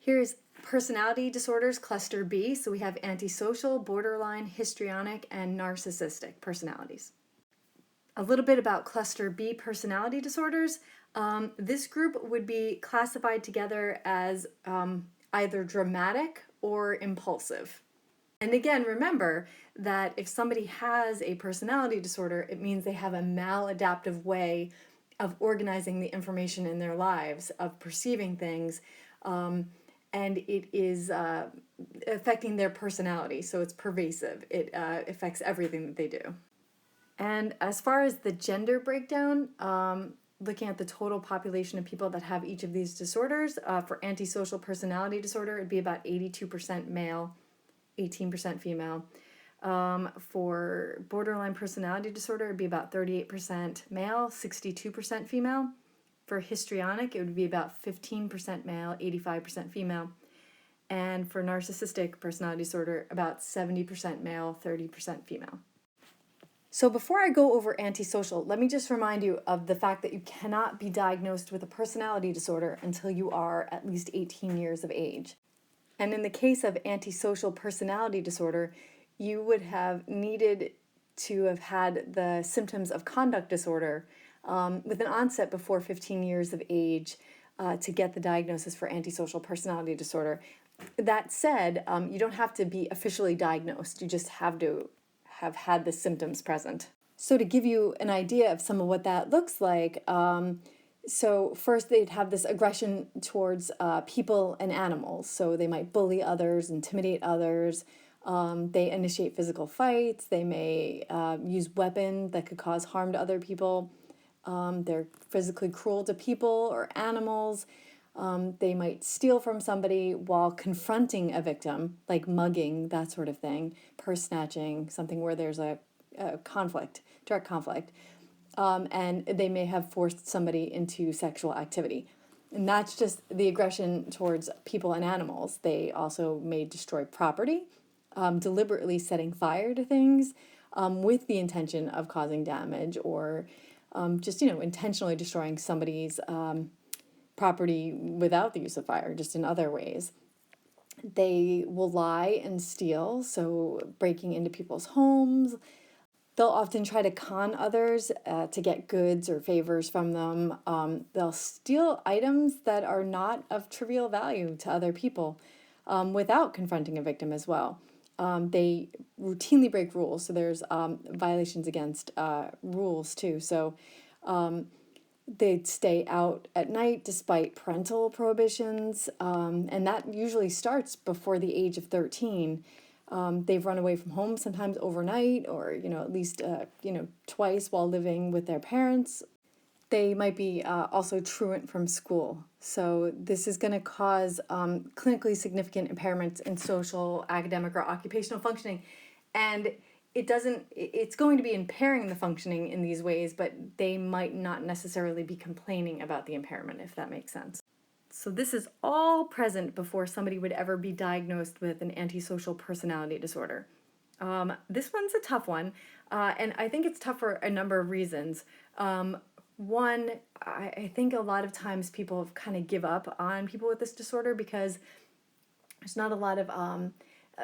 Here's personality disorders, cluster B. So we have antisocial, borderline, histrionic, and narcissistic personalities. A little bit about cluster B personality disorders. This group would be classified together as either dramatic or impulsive. And again, remember that if somebody has a personality disorder, it means they have a maladaptive way of organizing the information in their lives, of perceiving things, and it is affecting their personality. So it's pervasive. It affects everything that they do. And as far as the gender breakdown, looking at the total population of people that have each of these disorders, for antisocial personality disorder, it'd be about 82% male, 18% female. For borderline personality disorder, it'd be about 38% male, 62% female. For histrionic, it would be about 15% male, 85% female. And for narcissistic personality disorder, about 70% male, 30% female. So before I go over antisocial, let me just remind you of the fact that you cannot be diagnosed with a personality disorder until you are at least 18 years of age. And in the case of antisocial personality disorder, you would have needed to have had the symptoms of conduct disorder with an onset before 15 years of age to get the diagnosis for antisocial personality disorder. That said, you don't have to be officially diagnosed. You just have to have had the symptoms present. So to give you an idea of some of what that looks like, so first they'd have this aggression towards people and animals. So they might bully others, intimidate others. They initiate physical fights. They may use weapons that could cause harm to other people. They're physically cruel to people or animals. They might steal from somebody while confronting a victim, like mugging, that sort of thing, purse snatching, something where there's a conflict, direct conflict. And they may have forced somebody into sexual activity. And that's just the aggression towards people and animals. They also may destroy property, deliberately setting fire to things with the intention of causing damage, or just, intentionally destroying somebody's property without the use of fire, just in other ways. They will lie and steal, so breaking into people's homes. They'll often try to con others to get goods or favors from them. They'll steal items that are not of trivial value to other people without confronting a victim as well. They routinely break rules, so there's violations against rules too. So they'd stay out at night despite parental prohibitions, and that usually starts before the age of 13. They've run away from home sometimes overnight, or at least twice while living with their parents. They might be also truant from school. So this is going to cause clinically significant impairments in social, academic, or occupational functioning. And it's going to be impairing the functioning in these ways, but they might not necessarily be complaining about the impairment, if that makes sense. So this is all present before somebody would ever be diagnosed with an antisocial personality disorder. This one's a tough one, and I think it's tough for a number of reasons. One, I think a lot of times people kind of give up on people with this disorder because there's not a lot of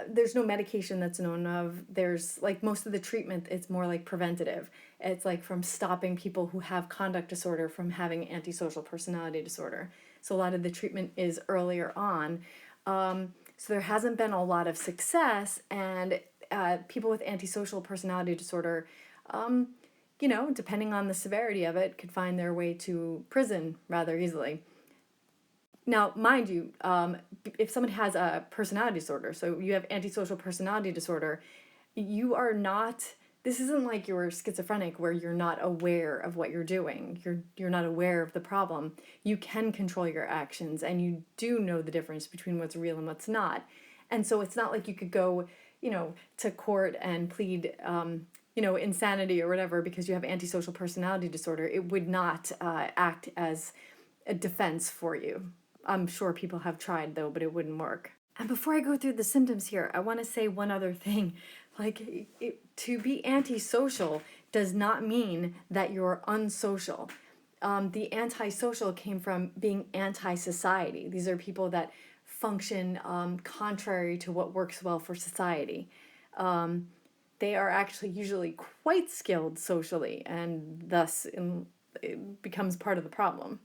there's no medication that's known of. There's like most of the treatment, it's more like preventative. It's like from stopping people who have conduct disorder from having antisocial personality disorder. So a lot of the treatment is earlier on. So there hasn't been a lot of success, and people with antisocial personality disorder, depending on the severity of it, could find their way to prison rather easily. Now, mind you, if someone has a personality disorder, so you have antisocial personality disorder, this isn't like you're schizophrenic where you're not aware of what you're doing. You're not aware of the problem. You can control your actions, and you do know the difference between what's real and what's not. And so it's not like you could go, to court and plead, insanity or whatever because you have antisocial personality disorder. It would not act as a defense for you. I'm sure people have tried though, but it wouldn't work. And before I go through the symptoms here, I want to say one other thing. To be antisocial does not mean that you're unsocial. The antisocial came from being anti-society. These are people that function contrary to what works well for society. They are actually usually quite skilled socially, and thus it becomes part of the problem.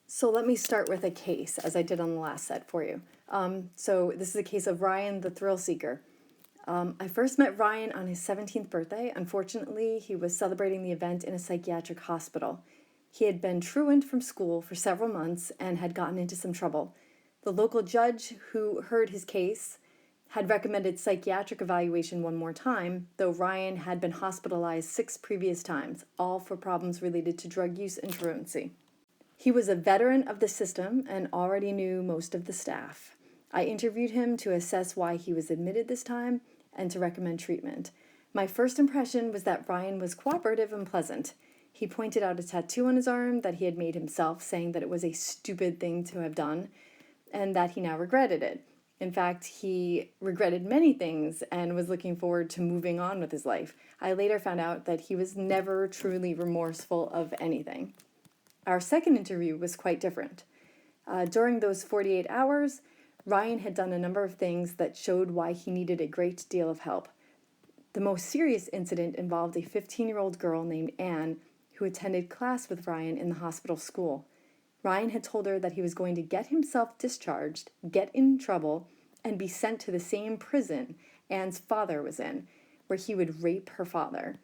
So let me start with a case, as I did on the last set for you. So this is a case of Ryan the Thrill Seeker. I first met Ryan on his 17th birthday. Unfortunately, he was celebrating the event in a psychiatric hospital. He had been truant from school for several months and had gotten into some trouble. The local judge who heard his case had recommended psychiatric evaluation one more time, though Ryan had been hospitalized 6 previous times, all for problems related to drug use and truancy. He was a veteran of the system and already knew most of the staff. I interviewed him to assess why he was admitted this time and to recommend treatment. My first impression was that Ryan was cooperative and pleasant. He pointed out a tattoo on his arm that he had made himself, saying that it was a stupid thing to have done and that he now regretted it. In fact, he regretted many things and was looking forward to moving on with his life. I later found out that he was never truly remorseful of anything. Our second interview was quite different. During those 48 hours, Ryan had done a number of things that showed why he needed a great deal of help. The most serious incident involved a 15-year-old girl named Anne who attended class with Ryan in the hospital school. Ryan had told her that he was going to get himself discharged, get in trouble, and be sent to the same prison Anne's father was in, where he would rape her father.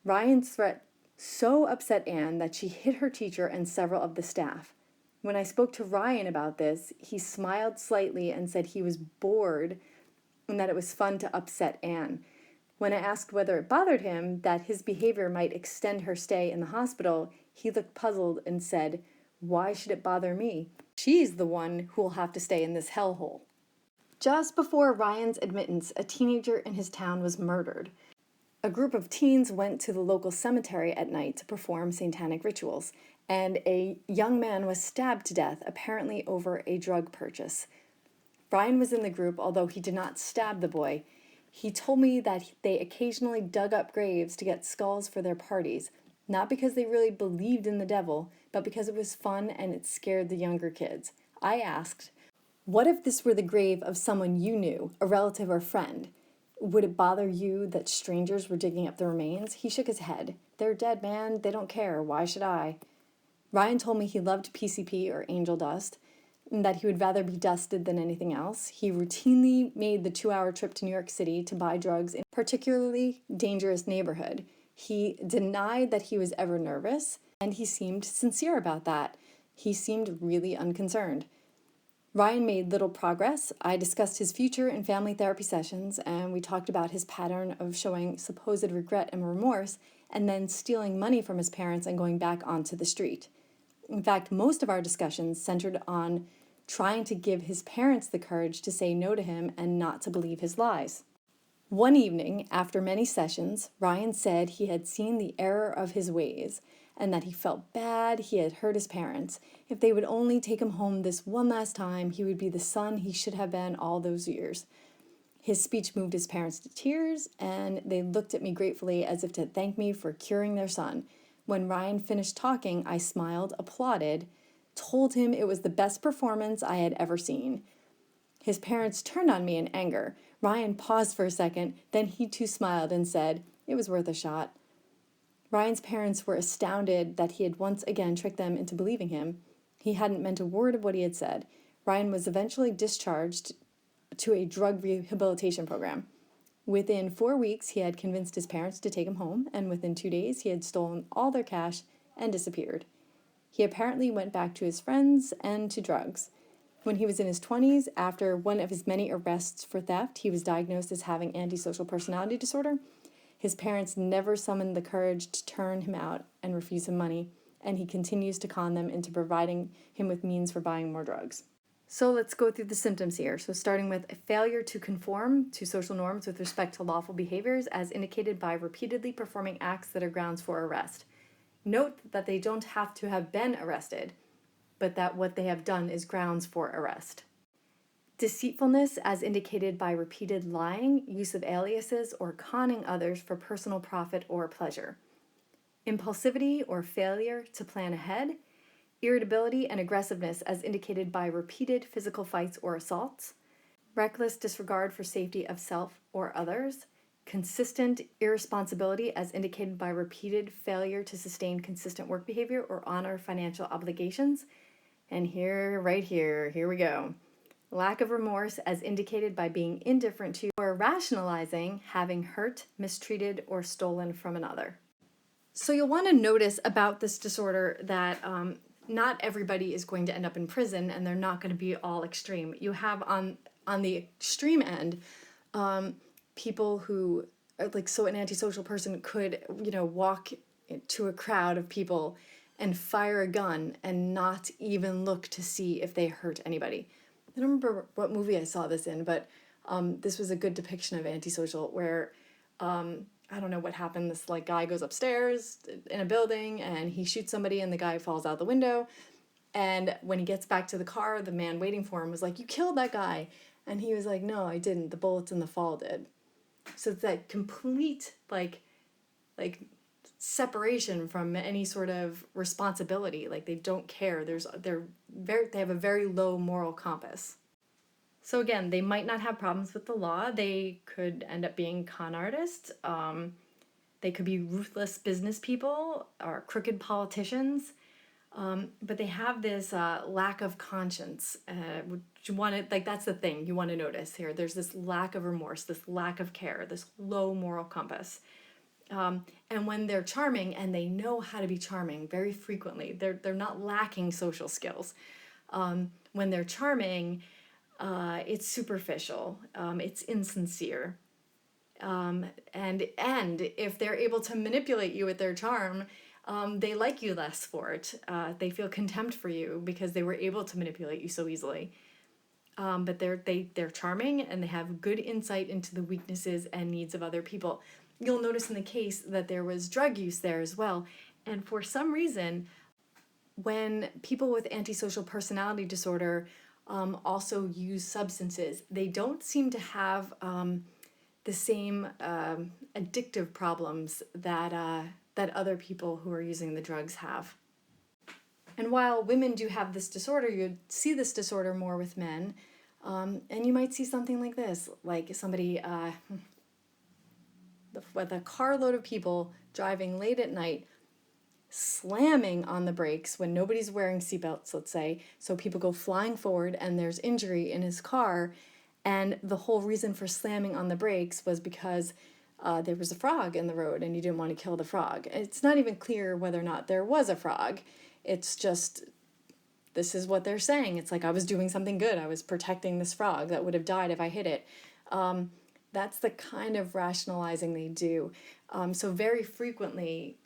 Ryan's threat so upset Anne that she hit her teacher and several of the staff. When I spoke to Ryan about this, he smiled slightly and said he was bored and that it was fun to upset Anne. When I asked whether it bothered him that his behavior might extend her stay in the hospital, he looked puzzled and said, "Why should it bother me? She's the one who will have to stay in this hellhole." Just before Ryan's admittance, a teenager in his town was murdered. A group of teens went to the local cemetery at night to perform satanic rituals, and a young man was stabbed to death, apparently over a drug purchase. Ryan was in the group, although he did not stab the boy. He told me that they occasionally dug up graves to get skulls for their parties, not because they really believed in the devil, but because it was fun and it scared the younger kids. I asked, "What if this were the grave of someone you knew, a relative or friend? Would it bother you that strangers were digging up the remains?" He shook his head. "They're dead, man. They don't care. Why should I?" Ryan told me he loved PCP or angel dust, and that he would rather be dusted than anything else. He routinely made the 2-hour trip to New York City to buy drugs in a particularly dangerous neighborhood. He denied that he was ever nervous, and he seemed sincere about that. He seemed really unconcerned. Ryan made little progress. I discussed his future in family therapy sessions, and we talked about his pattern of showing supposed regret and remorse, and then stealing money from his parents and going back onto the street. In fact, most of our discussions centered on trying to give his parents the courage to say no to him and not to believe his lies. One evening, after many sessions, Ryan said he had seen the error of his ways and that he felt bad he had hurt his parents. If they would only take him home this one last time, he would be the son he should have been all those years. His speech moved his parents to tears, and they looked at me gratefully as if to thank me for curing their son. When Ryan finished talking, I smiled, applauded, told him it was the best performance I had ever seen. His parents turned on me in anger. Ryan paused for a second, then he too smiled and said, "It was worth a shot." Ryan's parents were astounded that he had once again tricked them into believing him. He hadn't meant a word of what he had said. Ryan was eventually discharged to a drug rehabilitation program. Within 4 weeks, he had convinced his parents to take him home, and within 2 days, he had stolen all their cash and disappeared. He apparently went back to his friends and to drugs. When he was in his 20s, after one of his many arrests for theft, he was diagnosed as having antisocial personality disorder. His parents never summoned the courage to turn him out and refuse him money, and he continues to con them into providing him with means for buying more drugs. So let's go through the symptoms here. So starting with a failure to conform to social norms with respect to lawful behaviors as indicated by repeatedly performing acts that are grounds for arrest. Note that they don't have to have been arrested, but that what they have done is grounds for arrest. Deceitfulness as indicated by repeated lying, use of aliases, or conning others for personal profit or pleasure. Impulsivity or failure to plan ahead. irritability and aggressiveness as indicated by repeated physical fights or assaults, reckless disregard for safety of self or others, consistent irresponsibility as indicated by repeated failure to sustain consistent work behavior or honor financial obligations, and right here we go. Lack of remorse as indicated by being indifferent to or rationalizing having hurt, mistreated, or stolen from another. So you'll want to notice about this disorder that not everybody is going to end up in prison, and they're not going to be all extreme. You have on the extreme end, people who, like, so an antisocial person could, walk to a crowd of people and fire a gun and not even look to see if they hurt anybody. I don't remember what movie I saw this in, but this was a good depiction of antisocial where, I don't know what happened. This guy goes upstairs in a building and he shoots somebody and the guy falls out the window. And when he gets back to the car, the man waiting for him was like, "You killed that guy." And he was like, "No, I didn't. The bullets in the fall did." So it's that complete like separation from any sort of responsibility. Like, they don't care. They have a very low moral compass. So again, they might not have problems with the law. They could end up being con artists. They could be ruthless business people or crooked politicians. But they have this lack of conscience, which you want to, that's the thing you want to notice here. There's this lack of remorse, this lack of care, this low moral compass. And when they're charming, and they know how to be charming very frequently, they're not lacking social skills. When they're charming, it's superficial, it's insincere. And if they're able to manipulate you with their charm, they like you less for it. They feel contempt for you because they were able to manipulate you so easily. But they're charming, and they have good insight into the weaknesses and needs of other people. You'll notice in the case that there was drug use there as well. And for some reason, when people with antisocial personality disorder also use substances, they don't seem to have the same addictive problems that other people who are using the drugs have. And while women do have this disorder, you'd see this disorder more with men. And you might see something like this, like somebody with a carload of people driving late at night, slamming on the brakes when nobody's wearing seatbelts, let's say, so people go flying forward and there's injury in his car, and the whole reason for slamming on the brakes was because there was a frog in the road and you didn't want to kill the frog. It's not even clear whether or not there was a frog. It's just, this is what they're saying. It's like, I was doing something good. I was protecting this frog that would have died if I hit it. That's the kind of rationalizing they do. So very frequently,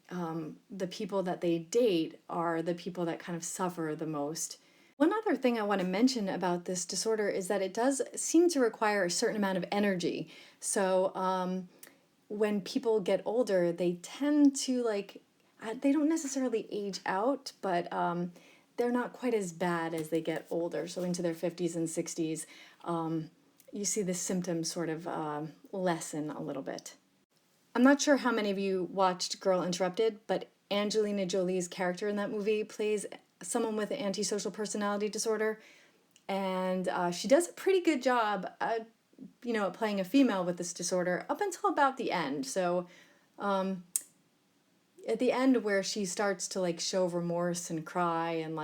the people that they date are the people that kind of suffer the most. One other thing I want to mention about this disorder is that it does seem to require a certain amount of energy. So when people get older, they tend to they don't necessarily age out, but they're not quite as bad as they get older. So into their 50s and 60s, you see the symptoms sort of lessen a little bit. I'm not sure how many of you watched Girl Interrupted, but Angelina Jolie's character in that movie plays someone with an antisocial personality disorder, and she does a pretty good job at playing a female with this disorder up until about the end. So at the end, where she starts to show remorse and cry and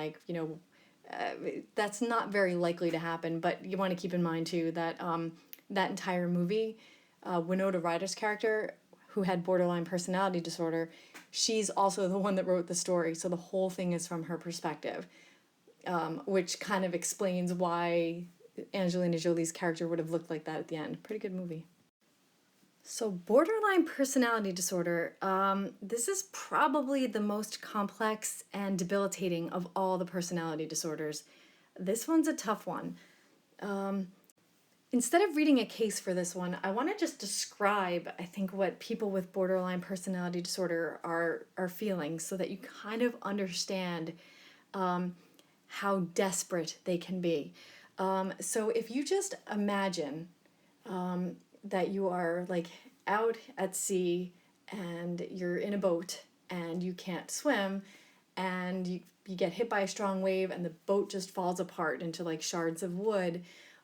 that's not very likely to happen. But you want to keep in mind too that that entire movie, Winona Ryder's character, who had borderline personality disorder, she's also the one that wrote the story. So the whole thing is from her perspective, which kind of explains why Angelina Jolie's character would have looked like that at the end. Pretty good movie. So borderline personality disorder, this is probably the most complex and debilitating of all the personality disorders. This one's a tough one. Instead of reading a case for this one, I want to just describe, I think, what people with borderline personality disorder are feeling, so that you kind of understand how desperate they can be. So if you just imagine that you are out at sea and you're in a boat and you can't swim, and you get hit by a strong wave and the boat just falls apart into like shards of wood,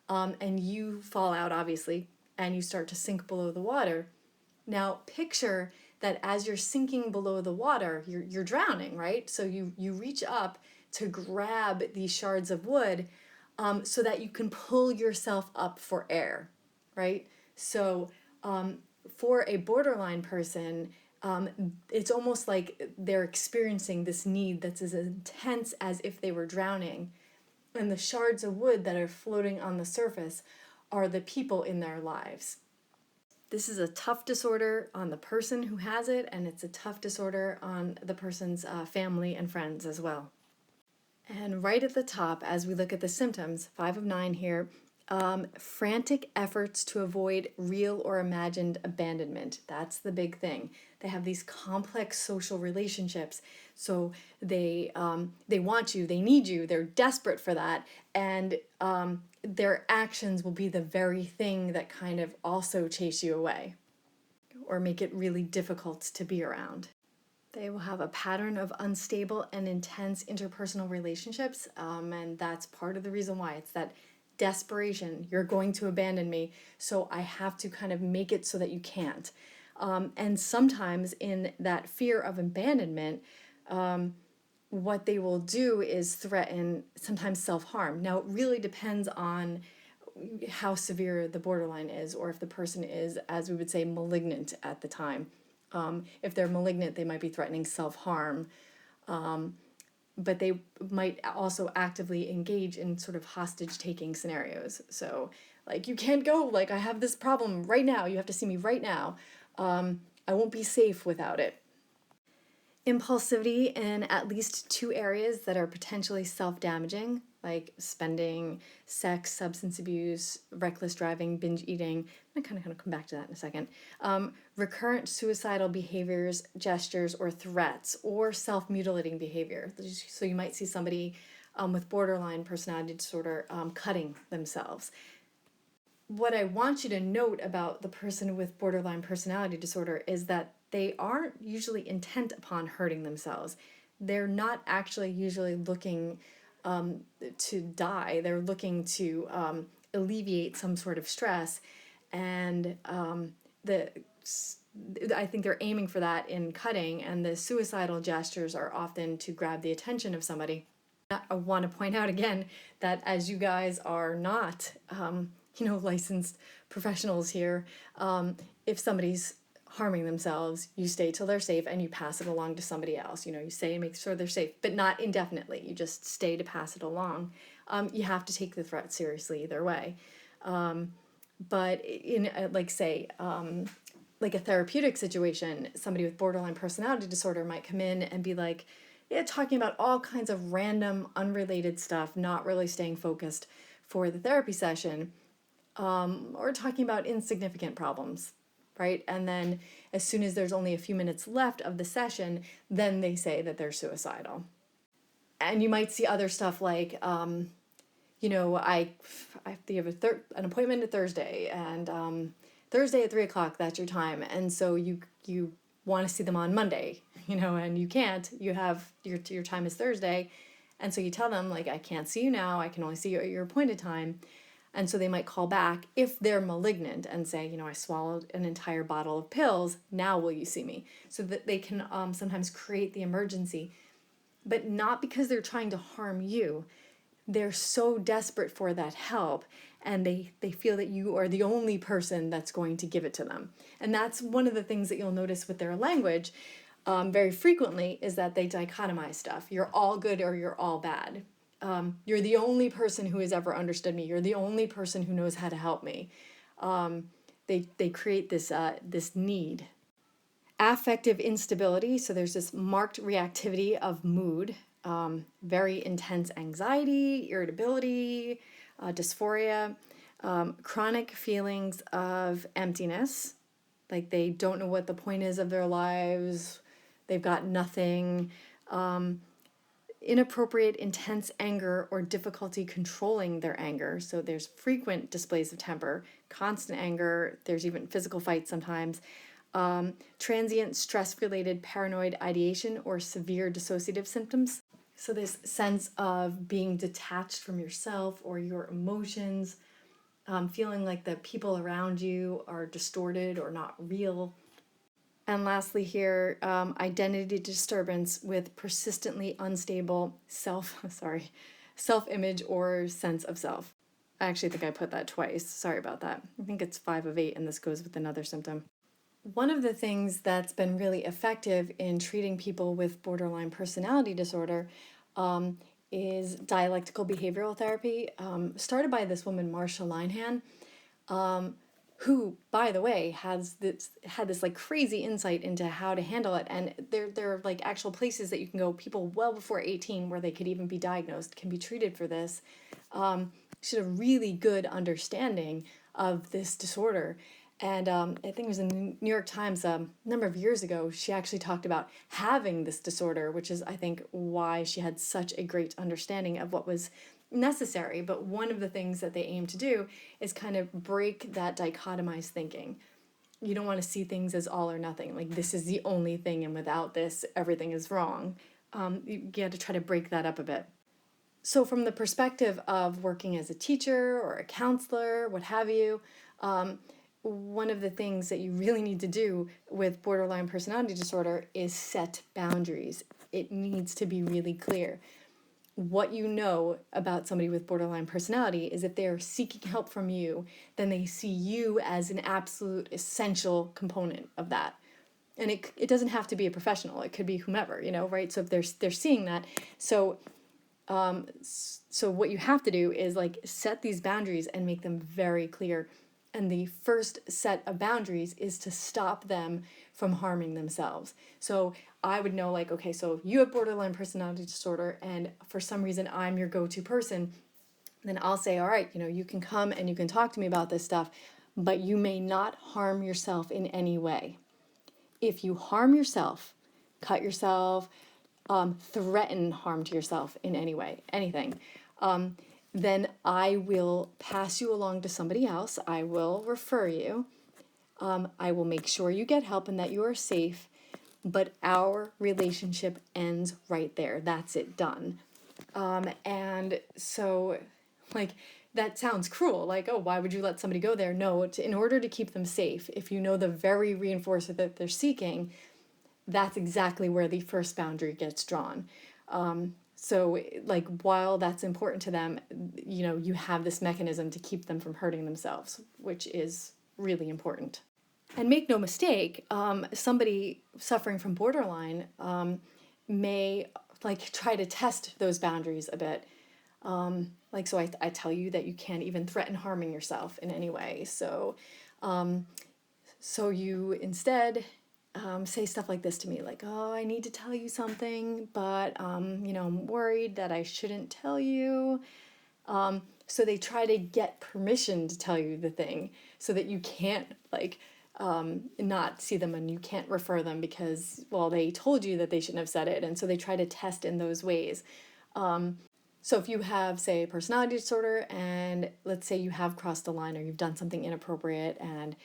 and you fall out, obviously, and you start to sink below the water. Now, picture that as you're sinking below the water, you're drowning, right? So you reach up to grab these shards of wood, so that you can pull yourself up for air, right? So for a borderline person, it's almost like they're experiencing this need that's as intense as if they were drowning. And the shards of wood that are floating on the surface are the people in their lives. This is a tough disorder on the person who has it, and it's a tough disorder on the person's family and friends as well. And right at the top, as we look at the symptoms, 5 of 9 here, frantic efforts to avoid real or imagined abandonment. That's the big thing. They have these complex social relationships, so they want you, they need you, they're desperate for that, and their actions will be the very thing that kind of also chase you away or make it really difficult to be around. They will have a pattern of unstable and intense interpersonal relationships, and that's part of the reason why. It's that desperation. You're going to abandon me, so I have to kind of make it so that you can't. And sometimes in that fear of abandonment, what they will do is threaten sometimes self-harm. Now, it really depends on how severe the borderline is, or if the person is, as we would say, malignant at the time. If they're malignant, they might be threatening self-harm, but they might also actively engage in sort of hostage-taking scenarios. So, like, you can't go, like, I have this problem right now, you have to see me right now. I won't be safe without it. Impulsivity in at least 2 areas that are potentially self-damaging, like spending, sex, substance abuse, reckless driving, binge eating. I'm going to come back to that in a second. Recurrent suicidal behaviors, gestures, or threats, or self-mutilating behavior. So you might see somebody with borderline personality disorder cutting themselves. What I want you to note about the person with borderline personality disorder is that they aren't usually intent upon hurting themselves. They're not actually usually looking to die. They're looking to alleviate some sort of stress, and I think they're aiming for that in cutting, and the suicidal gestures are often to grab the attention of somebody. I want to point out again that as you guys are not, licensed professionals here, if somebody's harming themselves, you stay till they're safe and you pass it along to somebody else. You say and make sure they're safe, but not indefinitely. You just stay to pass it along. You have to take the threat seriously either way. But in, like a therapeutic situation, somebody with borderline personality disorder might come in and be like, talking about all kinds of random, unrelated stuff, not really staying focused for the therapy session, or talking about insignificant problems, right? And then as soon as there's only a few minutes left of the session, then they say that they're suicidal. And you might see other stuff like, I have an appointment at Thursday, and Thursday at 3:00, that's your time. And so you want to see them on Monday, and you can't. You have your time is Thursday, and so you tell them, like, I can't see you now. I can only see you at your appointed time. And so they might call back if they're malignant and say, I swallowed an entire bottle of pills. Now will you see me? So that they can sometimes create the emergency, but not because they're trying to harm you. They're so desperate for that help, and they feel that you are the only person that's going to give it to them. And that's one of the things that you'll notice with their language very frequently, is that they dichotomize stuff. You're all good or you're all bad. You're the only person who has ever understood me. You're the only person who knows how to help me. They create this need. Affective instability, so there's this marked reactivity of mood, very intense anxiety, irritability, dysphoria, chronic feelings of emptiness, like they don't know what the point is of their lives, they've got nothing, inappropriate, intense anger or difficulty controlling their anger. So there's frequent displays of temper, constant anger, there's even physical fights sometimes, transient stress-related paranoid ideation or severe dissociative symptoms. So this sense of being detached from yourself or your emotions, feeling like the people around you are distorted or not real. And lastly here, identity disturbance with persistently unstable self-image or sense of self. I actually think I put that twice. Sorry about that. I think it's 5 of 8, and this goes with another symptom. One of the things that's been really effective in treating people with borderline personality disorder is dialectical behavioral therapy, started by this woman, Marsha Linehan, who, by the way, had this like crazy insight into how to handle it. And there are like actual places that you can go, people well before 18, where they could even be diagnosed, can be treated for this. She had a really good understanding of this disorder. And I think it was in the New York Times a number of years ago, she actually talked about having this disorder, which is, I think, why she had such a great understanding of what was necessary. But one of the things that they aim to do is kind of break that dichotomized thinking. You don't want to see things as all or nothing, like this is the only thing, and without this, everything is wrong. You have to try to break that up a bit. So, from the perspective of working as a teacher or a counselor, what have you, one of the things that you really need to do with borderline personality disorder is set boundaries. It needs to be really clear. What you know about somebody with borderline personality is if they're seeking help from you, then they see you as an absolute essential component of that. And it doesn't have to be a professional. It could be whomever, right? So if they're seeing that, so what you have to do is like set these boundaries and make them very clear. And the first set of boundaries is to stop them from harming themselves. So I would know, like, okay, so you have borderline personality disorder, and for some reason I'm your go-to person, then I'll say, all right, you can come and you can talk to me about this stuff, but you may not harm yourself in any way. If you harm yourself, cut yourself, threaten harm to yourself in any way, anything, then I will pass you along to somebody else. I will refer you. I will make sure you get help and that you are safe, but our relationship ends right there. That's it, done. And so, like, that sounds cruel. Like, oh, why would you let somebody go there? No, in order to keep them safe, if you know the very reinforcer that they're seeking, that's exactly where the first boundary gets drawn. So, like, while that's important to them, you have this mechanism to keep them from hurting themselves, which is really important. And make no mistake, somebody suffering from borderline may like try to test those boundaries a bit. So I tell you that you can't even threaten harming yourself in any way. So you instead say stuff like this to me, like, oh, I need to tell you something, but I'm worried that I shouldn't tell you. So they try to get permission to tell you the thing so that you can't not see them and you can't refer them because, well, they told you that they shouldn't have said it. And so they try to test in those ways. So if you have, say, a personality disorder and let's say you have crossed the line or you've done something inappropriate, and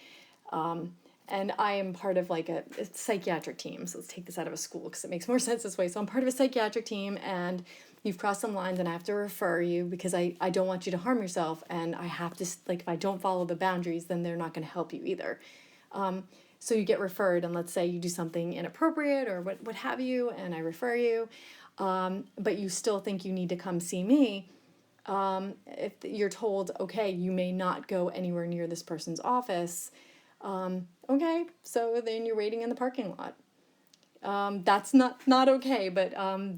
I am part of like a psychiatric team. So let's take this out of a school because it makes more sense this way. So I'm part of a psychiatric team and you've crossed some lines and I have to refer you because I don't want you to harm yourself, and I have to, like, if I don't follow the boundaries, then they're not going to help you either. So you get referred, and let's say you do something inappropriate or what have you, and I refer you, but you still think you need to come see me. If you're told, okay, you may not go anywhere near this person's office, okay, so then you're waiting in the parking lot. That's not okay, but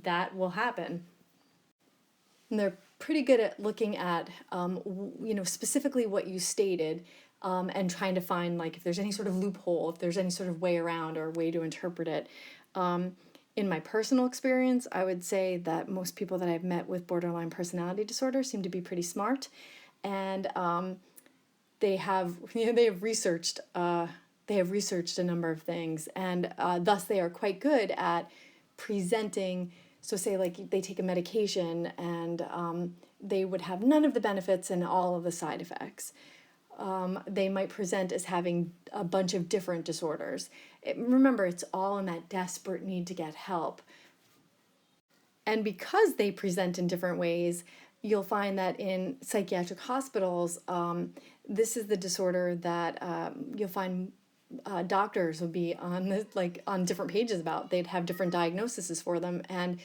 that will happen. And they're pretty good at looking at, specifically what you stated, and trying to find, like, if there's any sort of loophole, if there's any sort of way around or way to interpret it. In my personal experience, I would say that most people that I've met with borderline personality disorder seem to be pretty smart, and they have researched a number of things, and thus they are quite good at presenting. So say like they take a medication and they would have none of the benefits and all of the side effects. They might present as having a bunch of different disorders. Remember, it's all in that desperate need to get help. And because they present in different ways, you'll find that in psychiatric hospitals, this is the disorder that you'll find doctors would be on on different pages about. They'd have different diagnoses for them, and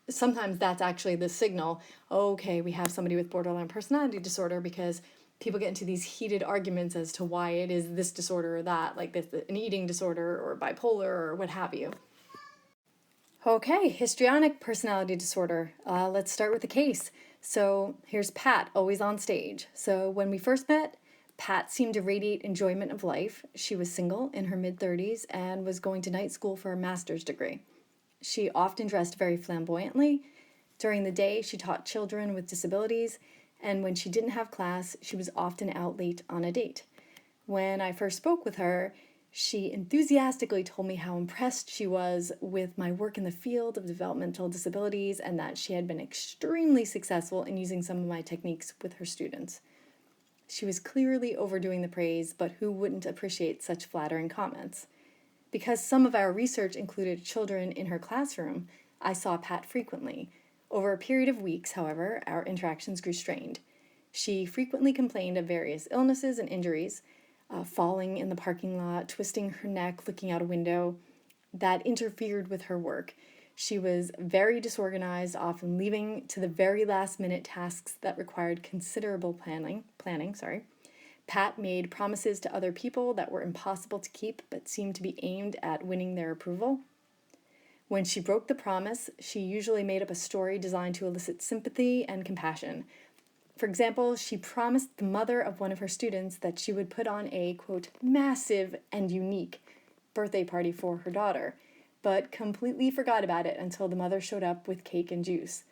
sometimes that's actually the signal. Okay, we have somebody with borderline personality disorder, because people get into these heated arguments as to why it is this disorder or that, like this, an eating disorder or bipolar or what have you. Okay, histrionic personality disorder. Let's start with the case. So here's Pat, always on stage. So when we first met, Pat seemed to radiate enjoyment of life. She was single, in her mid-30s, and was going to night school for a master's degree. She often dressed very flamboyantly. During the day, she taught children with disabilities, and when she didn't have class, she was often out late on a date. When I first spoke with her, she enthusiastically told me how impressed she was with my work in the field of developmental disabilities, and that she had been extremely successful in using some of my techniques with her students. She was clearly overdoing the praise, but who wouldn't appreciate such flattering comments? Because some of our research included children in her classroom, I saw Pat frequently. Over a period of weeks, however, our interactions grew strained. She frequently complained of various illnesses and injuries, falling in the parking lot, twisting her neck, looking out a window, that interfered with her work. She was very disorganized, often leaving to the very last minute tasks that required considerable planning. Pat made promises to other people that were impossible to keep, but seemed to be aimed at winning their approval. When she broke the promise, she usually made up a story designed to elicit sympathy and compassion. For example, she promised the mother of one of her students that she would put on a, quote, massive and unique birthday party for her daughter, but completely forgot about it until the mother showed up with cake and juice.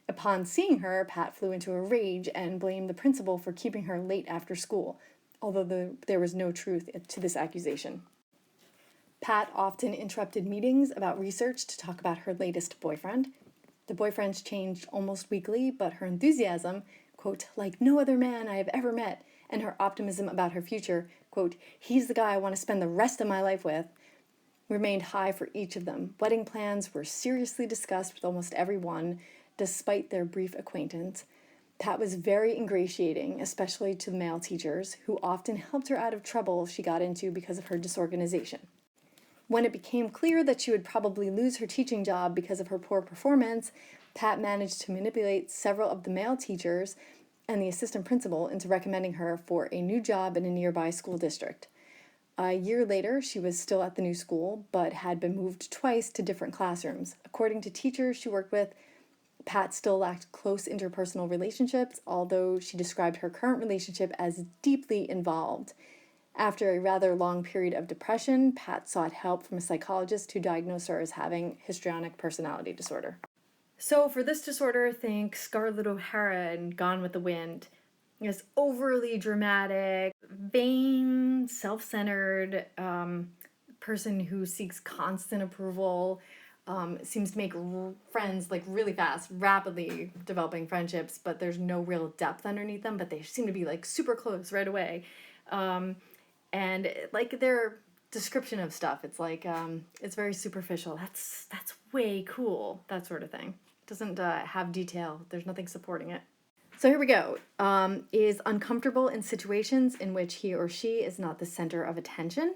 Upon seeing her, Pat flew into a rage and blamed the principal for keeping her late after school, although there was no truth to this accusation. Pat often interrupted meetings about research to talk about her latest boyfriend. The boyfriends changed almost weekly, but her enthusiasm, quote, like no other man I have ever met, and her optimism about her future, quote, he's the guy I want to spend the rest of my life with, remained high for each of them. Wedding plans were seriously discussed with almost everyone, despite their brief acquaintance. Pat was very ingratiating, especially to the male teachers, who often helped her out of trouble she got into because of her disorganization. When it became clear that she would probably lose her teaching job because of her poor performance, Pat managed to manipulate several of the male teachers and the assistant principal into recommending her for a new job in a nearby school district. A year later, she was still at the new school, but had been moved twice to different classrooms. According to teachers she worked with, Pat still lacked close interpersonal relationships, although she described her current relationship as deeply involved. After a rather long period of depression, Pat sought help from a psychologist who diagnosed her as having histrionic personality disorder. So for this disorder, think Scarlett O'Hara in Gone with the Wind. This overly dramatic, vain, self-centered person who seeks constant approval, seems to make friends like really fast, rapidly developing friendships, but there's no real depth underneath them, but they seem to be like super close right away. And like their description of stuff, it's like it's very superficial. That's way cool, that sort of thing. It doesn't have detail. There's nothing supporting it. So here we go. Is uncomfortable in situations in which he or she is not the center of attention.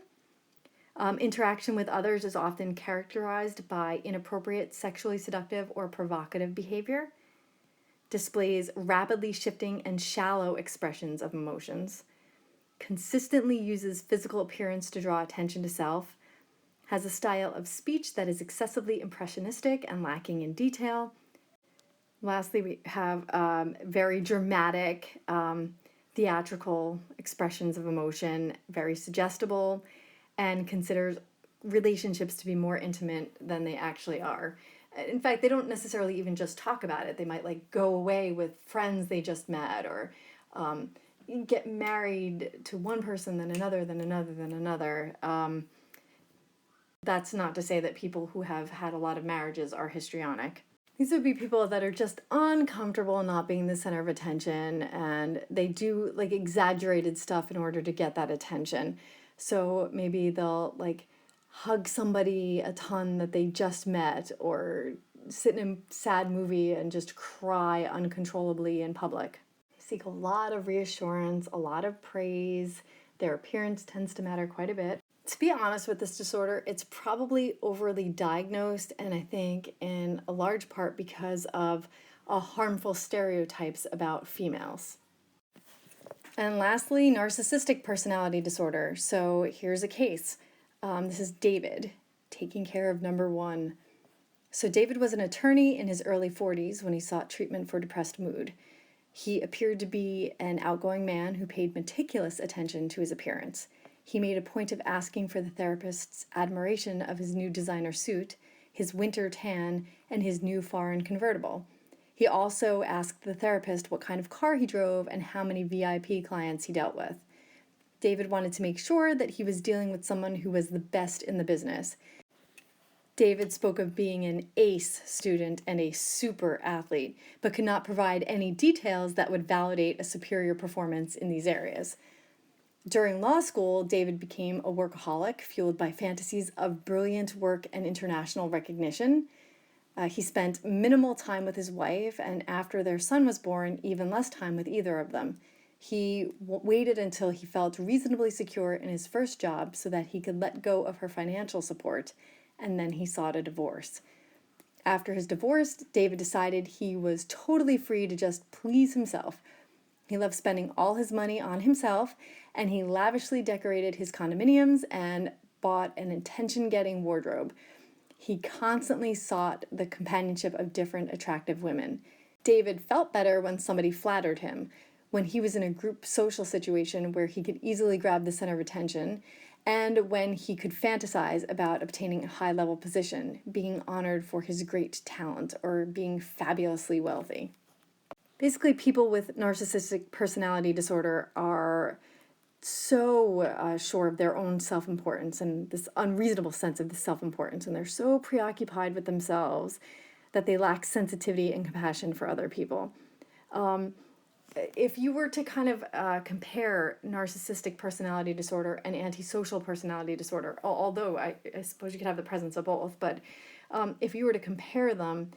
Interaction with others is often characterized by inappropriate, sexually seductive, or provocative behavior. Displays rapidly shifting and shallow expressions of emotions. Consistently uses physical appearance to draw attention to self. Has a style of speech that is excessively impressionistic and lacking in detail. Lastly, we have very dramatic, theatrical expressions of emotion, very suggestible, and considers relationships to be more intimate than they actually are. In fact, they don't necessarily even just talk about it. They might like go away with friends they just met, or get married to one person, then another, then another, then another. That's not to say that people who have had a lot of marriages are histrionic. These would be people that are just uncomfortable not being the center of attention, and they do like exaggerated stuff in order to get that attention. So maybe they'll like hug somebody a ton that they just met, or sit in a sad movie and just cry uncontrollably in public. They seek a lot of reassurance, a lot of praise. Their appearance tends to matter quite a bit. To be honest with this disorder, it's probably overly diagnosed, and I think in a large part because of harmful stereotypes about females. And lastly, narcissistic personality disorder. So here's a case. This is David, taking care of number one. So David was an attorney in his early 40s when he sought treatment for depressed mood. He appeared to be an outgoing man who paid meticulous attention to his appearance. He made a point of asking for the therapist's admiration of his new designer suit, his winter tan, and his new foreign convertible. He also asked the therapist what kind of car he drove and how many VIP clients he dealt with. David wanted to make sure that he was dealing with someone who was the best in the business. David spoke of being an ace student and a super athlete, but could not provide any details that would validate a superior performance in these areas. During law school, David became a workaholic, fueled by fantasies of brilliant work and international recognition. He spent minimal time with his wife, and after their son was born, even less time with either of them. He waited until he felt reasonably secure in his first job so that he could let go of her financial support, and then he sought a divorce. After his divorce, David decided he was totally free to just please himself. He loved spending all his money on himself, and he lavishly decorated his condominiums and bought an attention-getting wardrobe. He constantly sought the companionship of different attractive women. David felt better when somebody flattered him, when he was in a group social situation where he could easily grab the center of attention, and when he could fantasize about obtaining a high-level position, being honored for his great talent, or being fabulously wealthy. Basically, people with narcissistic personality disorder are so sure of their own self-importance and this unreasonable sense of the self-importance, and they're so preoccupied with themselves that they lack sensitivity and compassion for other people. If you were to kind of compare narcissistic personality disorder and antisocial personality disorder, although I suppose you could have the presence of both, but if you were to compare them,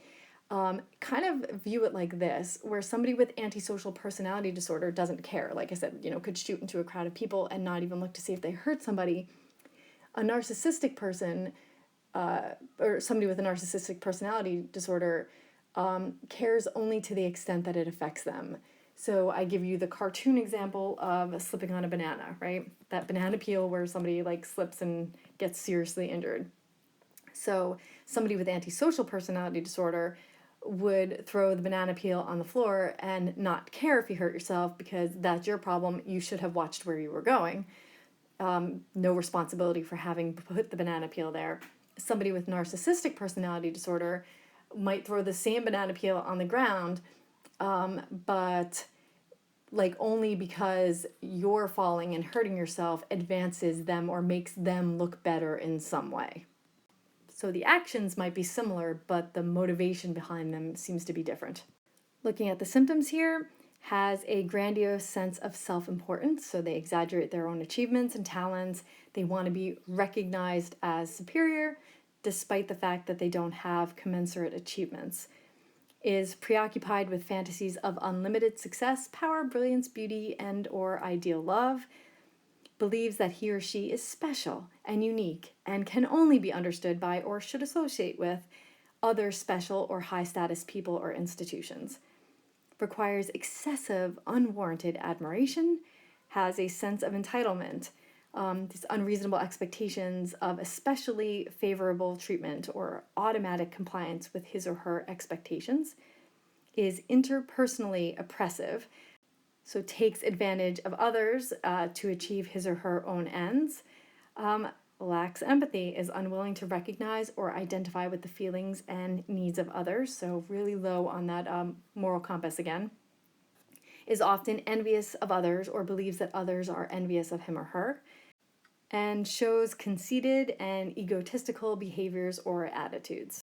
kind of view it like this, where somebody with antisocial personality disorder doesn't care, like I said, could shoot into a crowd of people and not even look to see if they hurt somebody. A narcissistic person, or somebody with a narcissistic personality disorder, cares only to the extent that it affects them. So I give you the cartoon example of slipping on a banana, right? That banana peel where somebody slips and gets seriously injured. So somebody with antisocial personality disorder would throw the banana peel on the floor and not care if you hurt yourself because that's your problem. You should have watched where you were going. No responsibility for having put the banana peel there. Somebody with narcissistic personality disorder might throw the same banana peel on the ground, but only because you're falling and hurting yourself advances them or makes them look better in some way. So the actions might be similar, but the motivation behind them seems to be different. Looking at the symptoms here, has a grandiose sense of self-importance, so they exaggerate their own achievements and talents. They want to be recognized as superior, despite the fact that they don't have commensurate achievements. Is preoccupied with fantasies of unlimited success, power, brilliance, beauty, and or ideal love. Believes that he or she is special and unique and can only be understood by or should associate with other special or high-status people or institutions. Requires excessive, unwarranted admiration, has a sense of entitlement, these unreasonable expectations of especially favorable treatment or automatic compliance with his or her expectations, is interpersonally oppressive, so takes advantage of others to achieve his or her own ends, lacks empathy, is unwilling to recognize or identify with the feelings and needs of others, so really low on that moral compass again, is often envious of others or believes that others are envious of him or her, and shows conceited and egotistical behaviors or attitudes.